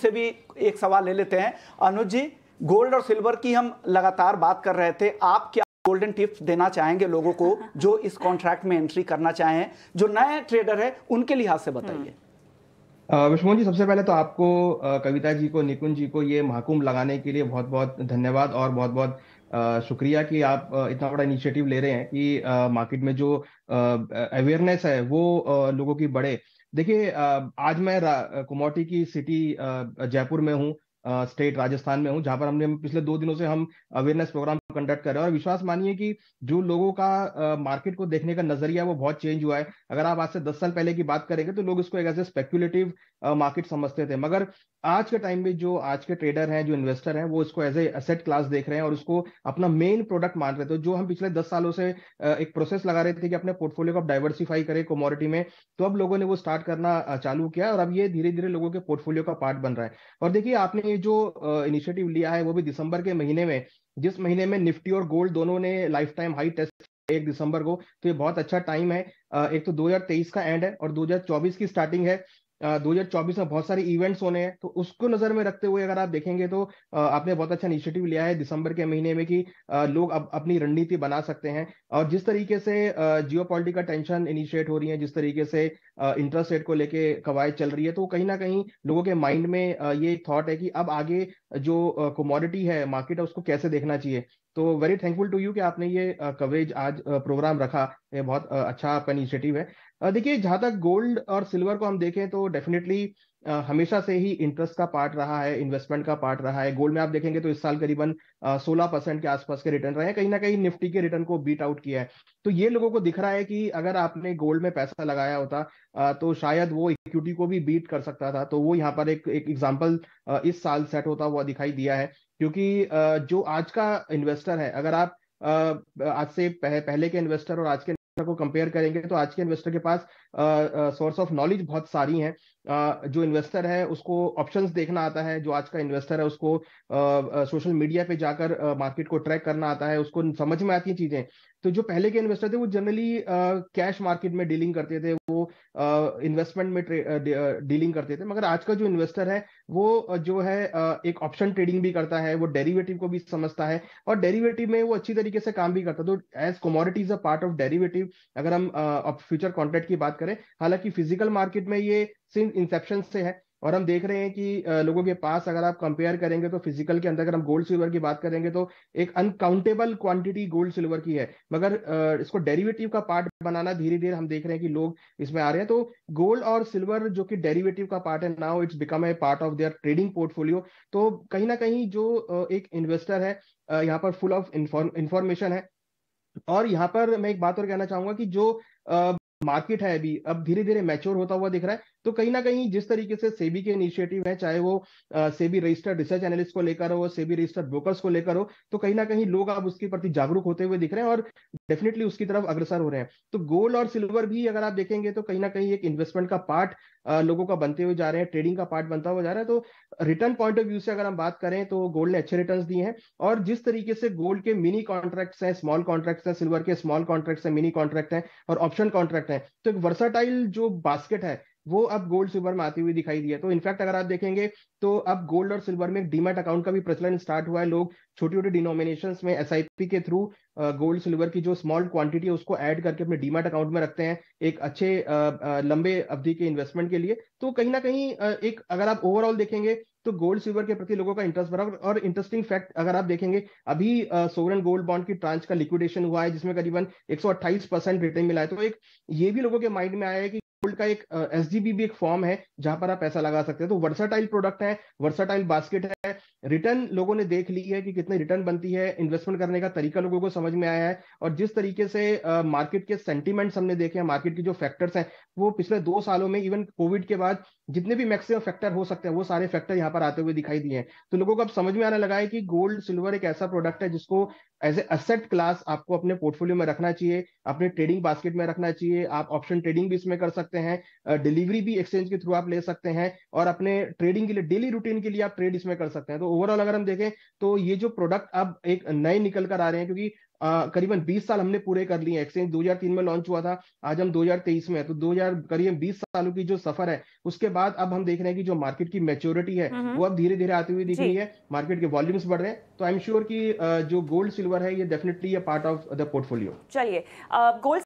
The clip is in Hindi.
से भी एक सवाल ले लेते हैं। अनुज जी, गोल्ड और सिल्वर की हम लगातार बात कर रहे थे, आप क्या गोल्डन टिप्स देना चाहेंगे लोगों को जो इस कॉन्ट्रैक्ट में एंट्री करना चाहें, जो नए ट्रेडर है उनके लिहाज से बताइए। विश्वमोहन जी, सबसे पहले तो आपको कविता जी को, निकुंज जी को ये महाकुंभ लगाने के लिए बहुत बहुत धन्यवाद और बहुत बहुत शुक्रिया कि आप इतना बड़ा इनिशिएटिव ले रहे हैं कि मार्केट में जो अवेयरनेस है वो लोगों की बढ़े। देखिए, आज मैं कुमोटी की सिटी जयपुर में हूँ, स्टेट राजस्थान में हूँ, जहाँ पर हमने पिछले 2 दिनों से हम अवेयरनेस प्रोग्राम कंडक्ट कर रहे हैं। और विश्वास मानिए कि जो लोगों का मार्केट को देखने का नजरिया वो बहुत चेंज हुआ है। अगर आप आज से 10 साल पहले की बात करेंगे तो लोग इसको एक ऐसे स्पेक्युलेटिव मार्केट समझते थे, मगर आज के टाइम में जो आज के ट्रेडर हैं, जो इन्वेस्टर हैं, वो इसको एज ए एसेट क्लास देख रहे हैं और उसको अपना मेन प्रोडक्ट मान रहे थे। जो हम पिछले 10 सालों से एक प्रोसेस लगा रहे थे कि अपने पोर्टफोलियो को आप डाइवर्सिफाई करें कमोडिटी में, तो अब लोगों ने वो स्टार्ट करना चालू किया और अब ये धीरे धीरे लोगों के पोर्टफोलियो का पार्ट बन रहा है। और देखिए, आपने ये जो इनिशिएटिव लिया है वो भी दिसंबर के महीने में, जिस महीने में निफ्टी और गोल्ड दोनों ने लाइफ टाइम हाई टेस्ट 1 दिसंबर को, तो ये बहुत अच्छा टाइम है। एक तो 2023 का एंड है और 2024 की स्टार्टिंग है। 2024 में बहुत सारे इवेंट्स होने हैं, तो उसको नजर में रखते हुए अगर आप देखेंगे तो आपने बहुत अच्छा इनिशिएटिव लिया है दिसंबर के महीने में कि लोग अब अपनी रणनीति बना सकते हैं। और जिस तरीके से जियो पॉलिटिकल टेंशन इनिशिएट हो रही है, जिस तरीके से इंटरेस्ट रेट को लेके कवायद चल रही है, तो कहीं ना कहीं लोगों के माइंड में ये थॉट है कि अब आगे जो कमोडिटी है, मार्केट है, उसको कैसे देखना चाहिए। तो वेरी थैंकफुल टू यू कि आपने ये कवरेज आज प्रोग्राम रखा। ये बहुत अच्छा आपका इनिशिएटिव है। देखिए, जहां तक गोल्ड और सिल्वर को हम देखें तो डेफिनेटली हमेशा से ही इंटरेस्ट का पार्ट रहा है, इन्वेस्टमेंट का पार्ट रहा है। गोल्ड में आप देखेंगे तो इस साल करीबन 16% के आसपास के रिटर्न रहे हैं, कहीं ना कहीं निफ्टी के रिटर्न को बीट आउट किया है। तो ये लोगों को दिख रहा है कि अगर आपने गोल्ड में पैसा लगाया होता तो शायद वो इक्विटी को भी बीट कर सकता था। तो वो यहाँ पर एक एक एग्जाम्पल इस साल सेट होता हुआ दिखाई दिया है। क्योंकि जो आज का इन्वेस्टर है, अगर आप आज से पहले के इन्वेस्टर और आज के को कंपेयर करेंगे तो आज के इन्वेस्टर के पास सोर्स ऑफ नॉलेज बहुत सारी हैं। जो इन्वेस्टर है उसको ऑप्शंस देखना आता है, जो आज का इन्वेस्टर है उसको सोशल मीडिया पे जाकर मार्केट को ट्रैक करना आता है, उसको समझ में आती हैं चीजें। तो जो पहले के इन्वेस्टर थे वो जनरली कैश मार्केट में डीलिंग करते थे, वो इन्वेस्टमेंट में डीलिंग करते थे। मगर आज का जो इन्वेस्टर है वो जो है एक ऑप्शन ट्रेडिंग भी करता है, वो डेरिवेटिव को भी समझता है और डेरिवेटिव में वो अच्छी तरीके से काम भी करता है। तो as commodity is a part of derivative, अगर हम फ्यूचर कॉन्ट्रैक्ट की बात करें, हालांकि फिजिकल मार्केट में ये सिंस इंसेप्शन से है और हम देख रहे हैं कि लोगों के पास अगर आप कंपेयर करेंगे तो फिजिकल के अंदर अगर हम गोल्ड सिल्वर की बात करेंगे तो एक अनकाउंटेबल क्वांटिटी गोल्ड सिल्वर की है। मगर इसको डेरिवेटिव का पार्ट बनाना धीरे धीरे हम देख रहे हैं कि लोग इसमें आ रहे हैं। तो गोल्ड और सिल्वर जो कि डेरिवेटिव का पार्ट है, now it's become a part of their trading portfolio. तो कहीं ना कहीं जो एक इन्वेस्टर है यहाँ पर फुल ऑफ इंफॉर्मेशन है। और यहाँ पर मैं एक बात और कहना चाहूंगा कि जो मार्केट है अभी अब धीरे धीरे मैच्योर होता हुआ दिख रहा है। तो कहीं ना कहीं जिस तरीके से सेबी के इनिशिएटिव है, चाहे वो सेबी रजिस्टर्ड रिसर्च एनालिस्ट को लेकर हो, सेबी रजिस्टर्ड ब्रोकर्स को लेकर हो, तो कहीं ना कहीं लोग अब उसके प्रति जागरूक होते हुए दिख रहे हैं और डेफिनेटली उसकी तरफ अग्रसर हो रहे हैं। तो गोल्ड और सिल्वर भी अगर आप देखेंगे तो कहीं ना कहीं एक इन्वेस्टमेंट का पार्ट लोगों का बनते हुए जा रहे हैं, ट्रेडिंग का पार्ट बनता हुआ जा रहा है। तो रिटर्न पॉइंट ऑफ व्यू से अगर हम बात करें तो गोल्ड ने अच्छे रिटर्न्स दिए हैं। और जिस तरीके से गोल्ड के मिनी कॉन्ट्रैक्ट्स हैं, स्मॉल कॉन्ट्रैक्ट्स हैं, सिल्वर के स्मॉल कॉन्ट्रैक्ट्स हैं, मिनी कॉन्ट्रैक्ट हैं और ऑप्शन कॉन्ट्रैक्ट हैं, तो एक वर्साटाइल जो बास्केट है वो अब गोल्ड सिल्वर में आती हुई दिखाई दी है। तो इनफैक्ट अगर आप देखेंगे तो अब गोल्ड और सिल्वर में एक डीमैट अकाउंट का भी प्रचलन स्टार्ट हुआ है। लोग छोटी छोटी डिनोमिनेशंस में एसआईपी के थ्रू गोल्ड सिल्वर की जो स्मॉल क्वांटिटी है उसको ऐड करके अपने डीमैट अकाउंट में रखते हैं, एक अच्छे लंबे अवधि के इन्वेस्टमेंट के लिए। तो कहीं ना कहीं एक अगर आप ओवरऑल देखेंगे तो गोल्ड सिल्वर के प्रति लोगों का इंटरेस्ट बढ़ा। और इंटरेस्टिंग फैक्ट अगर आप देखेंगे, अभी सोवरेन गोल्ड बॉन्ड की ट्रांच का लिक्विडेशन हुआ है जिसमें करीबन 128% रिटर्न मिला है। तो एक ये भी लोगों के माइंड में आया है कि गोल्ड का एक एसजीबी भी एक फॉर्म है जहां पर आप पैसा लगा सकते हैं। तो वर्साटाइल प्रोडक्ट है, वर्साटाइल बास्केट है, रिटर्न लोगों ने देख ली है कि कितनी रिटर्न बनती है, इन्वेस्टमेंट करने का तरीका लोगों को समझ में आया है। और जिस तरीके से मार्केट के सेंटीमेंट्स हमने देखे हैं, मार्केट के जो फैक्टर्स हैं वो पिछले 2 सालों में इवन कोविड के बाद जितने भी मैक्सिमम फैक्टर हो सकते हैं वो सारे फैक्टर यहाँ पर आते हुए दिखाई दिए हैं। तो लोगों को अब समझ में आने लगा है कि गोल्ड सिल्वर एक ऐसा प्रोडक्ट है जिसको एज ए असेट क्लास आपको अपने पोर्टफोलियो में रखना चाहिए, अपने ट्रेडिंग बास्केट में रखना चाहिए। आप ऑप्शन ट्रेडिंग भी इसमें कर सकते हैं, डिलीवरी भी एक्सचेंज के थ्रू आप ले सकते हैं और अपने ट्रेडिंग के लिए डेली रूटीन के लिए आप ट्रेड इसमें कर सकते हैं। तो ओवरऑल अगर हम देखें तो ये जो प्रोडक्ट अब एक नए निकल कर आ रहे हैं, क्योंकि करीबन 20 साल हमने पूरे कर लिए। एक्सचेंज 2003 में लॉन्च हुआ था, आज हम 2023 में है, तो 2000 करीब 20 सालों की जो सफर है उसके बाद अब हम देख रहे हैं कि जो मार्केट की मैच्योरिटी है वो अब धीरे धीरे आती हुई दिख रही है, मार्केट के वॉल्यूम्स बढ़ रहे हैं। तो आई एम श्योर कि जो गोल्ड सिल्वर है ये definitely a part of the portfolio. चलिए, गोल्ड